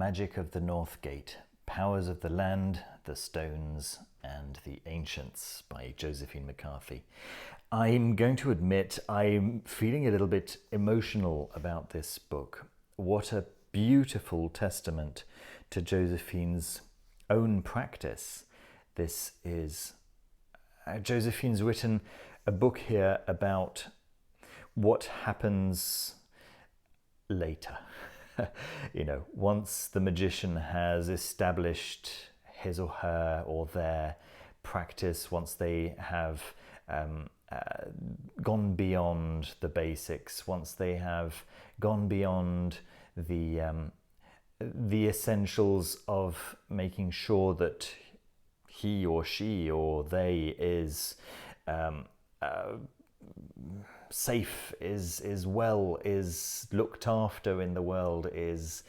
Magic of the North Gate, Powers of the Land, the Stones, and the Ancients by Josephine McCarthy. I'm going to admit I'm feeling a little bit emotional about this book. What a beautiful testament to Josephine's own practice this is. Josephine's written a book here about what happens later. Once the magician has established his or her or their practice, once they have gone beyond the basics, once they have gone beyond the essentials of making sure that he or she or they is safe, is well, is looked after in the world, is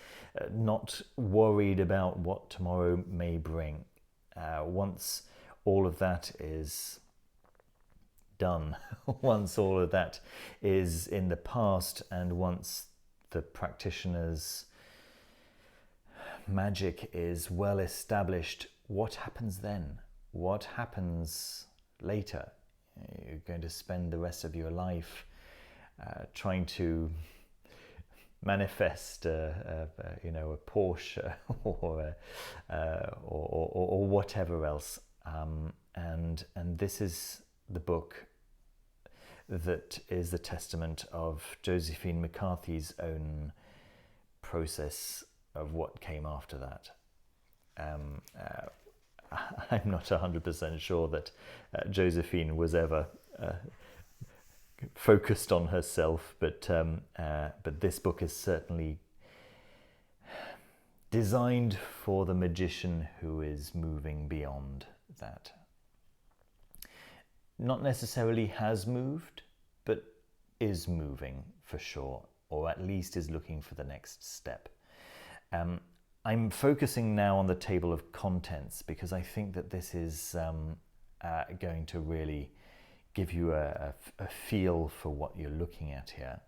not worried about what tomorrow may bring. Once all of that is done, once all of that is in the past, and once the practitioner's magic is well established, what happens then? What happens later? You're going to spend the rest of your life trying to manifest a Porsche or whatever else, and this is the book that is the testament of Josephine McCarthy's own process of what came after that. I'm not 100% sure that Josephine was ever focused on herself, but this book is certainly designed for the magician who is moving beyond that. Not necessarily has moved, but is moving for sure, or at least is looking for the next step. I'm focusing now on the table of contents because I think that this is going to really give you a feel for what you're looking at here.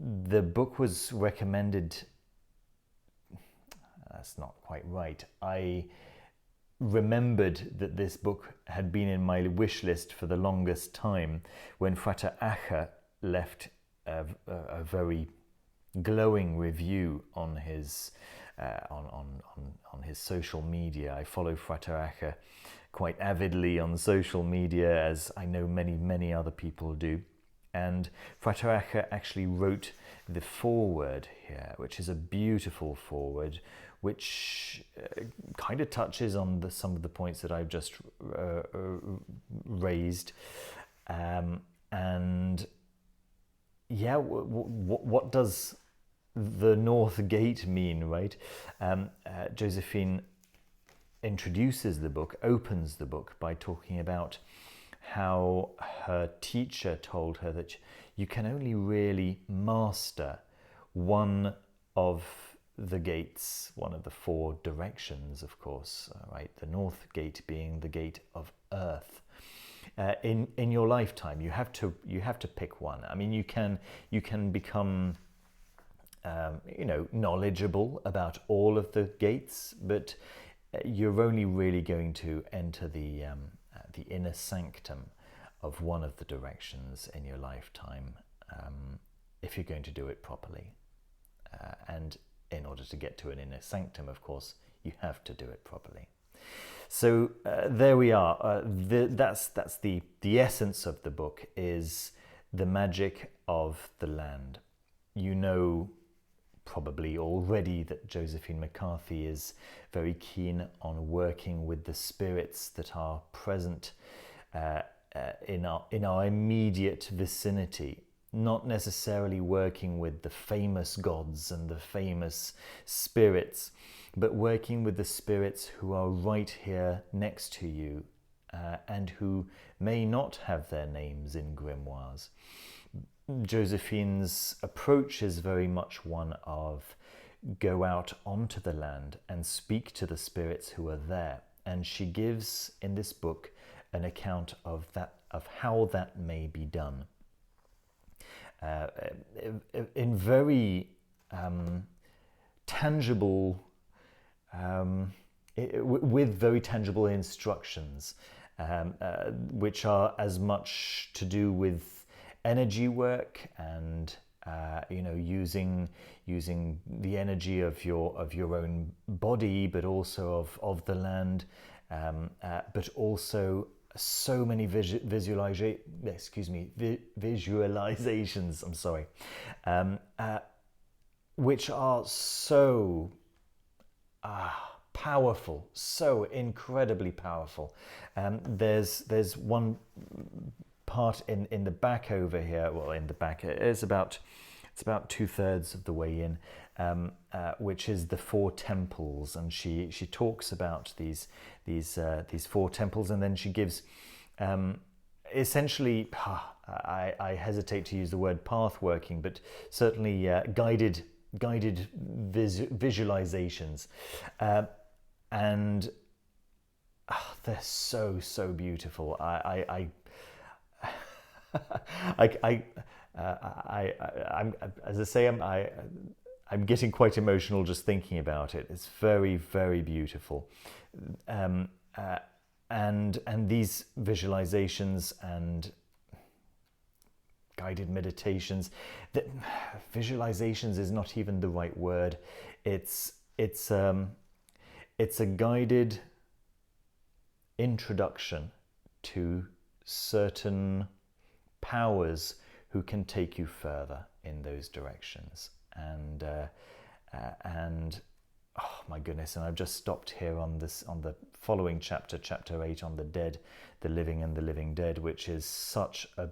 The book was recommended, that's not quite right, I remembered that this book had been in my wish list for the longest time when Frater Acher left a very glowing review on his on his social media. I follow Frater Acher quite avidly on social media, as I know many other people do. And Frater Acher actually wrote the foreword here, which is a beautiful foreword, which kind of touches on some of the points that I've just raised. And yeah, what does the North Gate mean, right? Josephine introduces the book, opens the book by talking about how her teacher told her that you can only really master one of the gates, one of the four directions, of course, right? The North Gate being the gate of earth. In your lifetime, you have to pick one. I mean, you can become knowledgeable about all of the gates, but you're only really going to enter the inner sanctum of one of the directions in your lifetime if you're going to do it properly. And in order to get to an inner sanctum, of course, you have to do it properly. So there we are. That's the essence of the book, is the magic of the land. You know probably already that Josephine McCarthy is very keen on working with the spirits that are present in our immediate vicinity, not necessarily working with the famous gods and the famous spirits, but working with the spirits who are right here next to you and who may not have their names in grimoires. Josephine's approach is very much one of go out onto the land and speak to the spirits who are there. And she gives in this book an account of how that may be done. In very tangible, with very tangible instructions, which are as much to do with energy work and using the energy of your own body, but also of the land, but also so many visualizations. I'm sorry, which are so powerful, so incredibly powerful. There's one part in the back over here. Well, in the back, it's about 2/3 of the way in, which is the 4 temples, and she talks about these 4 temples, and then she gives essentially, I hesitate to use the word path working, but certainly guided visualizations, and they're so beautiful. I'm as I say, I'm getting quite emotional just thinking about it. It's very, very beautiful, and these visualizations and guided meditations. Visualizations is not even the right word. It's a guided introduction to certain powers who can take you further in those directions. And oh my goodness! And I've just stopped here on the following chapter, chapter 8, on the dead, the living and the living dead, which is such a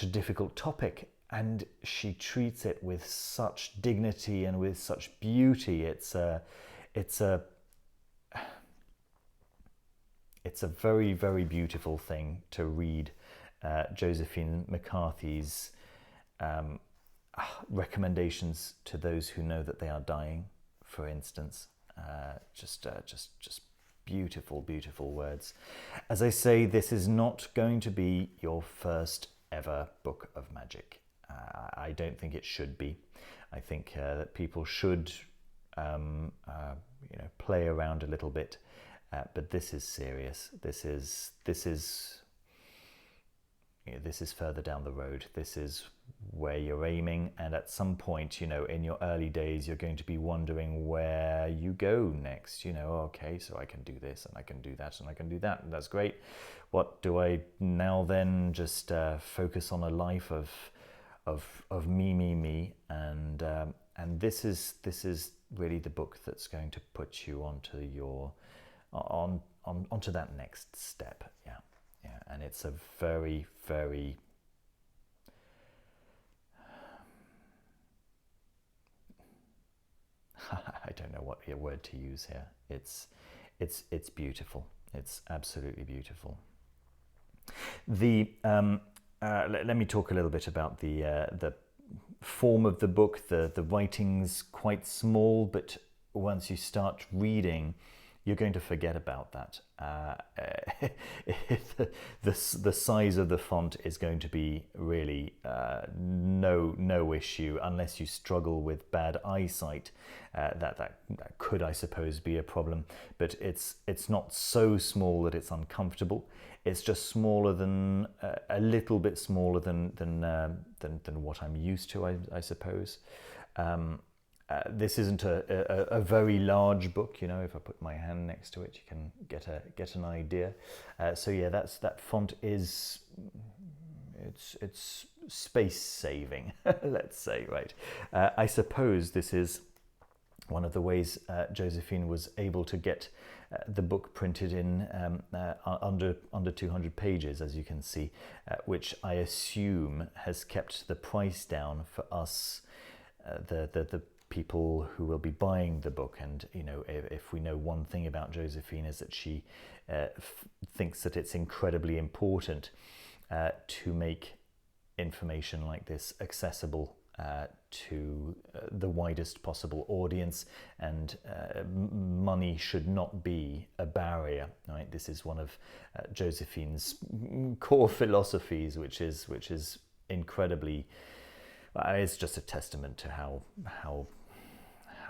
difficult topic, and she treats it with such dignity and with such beauty. It's a very, very beautiful thing to read Josephine McCarthy's recommendations to those who know that they are dying, for instance. Just beautiful, beautiful words. As I say, this is not going to be your first ever book of magic. I don't think it should be. I think that people should play around a little bit, but this is serious. This is further down the road. This is where you're aiming, and at some point, in your early days, you're going to be wondering where you go next. Okay, so I can do this, and I can do that, and I can do that, and that's great. What do I now then? Just focus on a life of me, and this is really the book that's going to put you onto onto that next step. Yeah, and it's a very, very I don't know what word to use here. It's beautiful. It's absolutely beautiful. Let me talk a little bit about the form of the book. The writing's quite small, but once you start reading, you're going to forget about that. The size of the font is going to be really no issue, unless you struggle with bad eyesight. That could, I suppose, be a problem. But it's not so small that it's uncomfortable. It's just smaller than a little bit smaller than what I'm used to, I suppose. This isn't a very large book, If I put my hand next to it, you can get an idea. So yeah, that font is it's space saving, let's say, right? I suppose this is one of the ways Josephine was able to get the book printed in under 200 pages, as you can see, which I assume has kept the price down for us, the people who will be buying the book. And if we know one thing about Josephine, is that she thinks that it's incredibly important to make information like this accessible to the widest possible audience, and money should not be a barrier, right? This is one of Josephine's core philosophies, which is incredibly, it's just a testament to how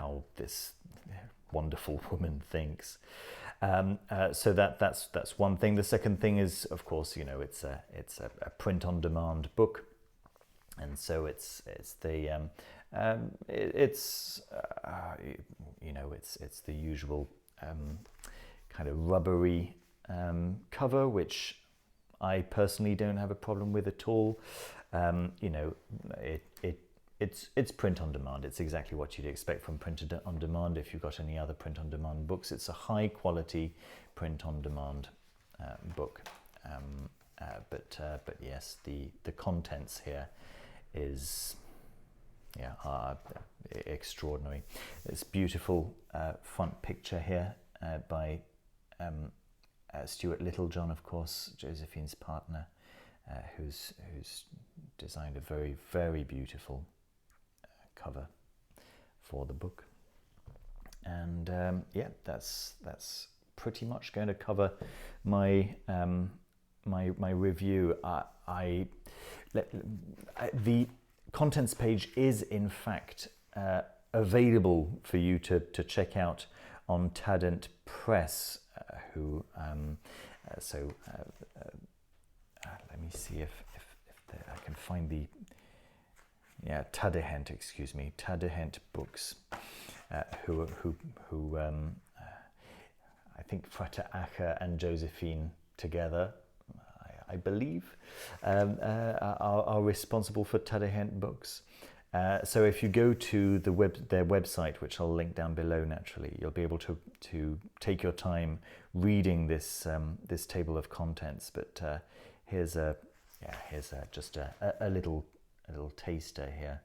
how this wonderful woman thinks. So that's one thing. The second thing is, of course, you know, it's a print-on-demand book, and so it's the you know, it's the usual kind of rubbery cover, which I personally don't have a problem with at all. You know, it's print on demand. It's exactly what you'd expect from print on demand. If you've got any other print on demand books, it's a high quality print on demand book. But yes, the contents here is extraordinary. It's beautiful front picture here by Stuart Littlejohn, of course, Josephine's partner, who's designed a very, very beautiful cover for the book. And yeah, that's pretty much going to cover my my review. The contents page is in fact available for you to check out on TaDehent Press, who let me see if I can find the TaDehent, excuse me, TaDehent Books, who I think Frater Acher and Josephine together, I believe, are responsible for TaDehent Books. So if you go to their website, which I'll link down below naturally, you'll be able to take your time reading this this table of contents. But here's just a little taster here,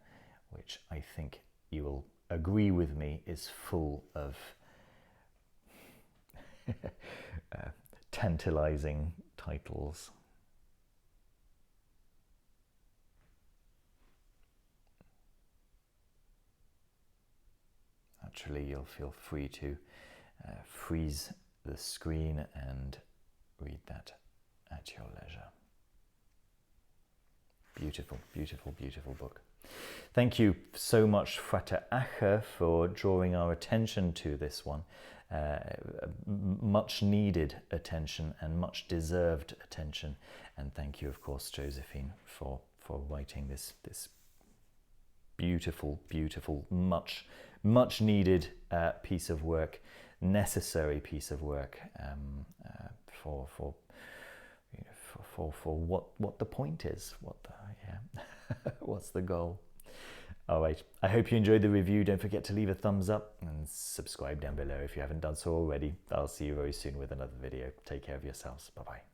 which I think you will agree with me is full of tantalizing titles. Naturally, you'll feel free to freeze the screen and read that at your leisure. Beautiful, beautiful, beautiful book. Thank you so much, Frater Acher, for drawing our attention to this one. Much needed attention and much deserved attention. And thank you, of course, Josephine, for writing this beautiful, beautiful, much needed piece of work, necessary piece of work for what the point is, what's the goal. All right, I hope you enjoyed the review. Don't forget to leave a thumbs up and subscribe down below if you haven't done so already. I'll see you very soon with another video. Take care of yourselves. Bye-bye.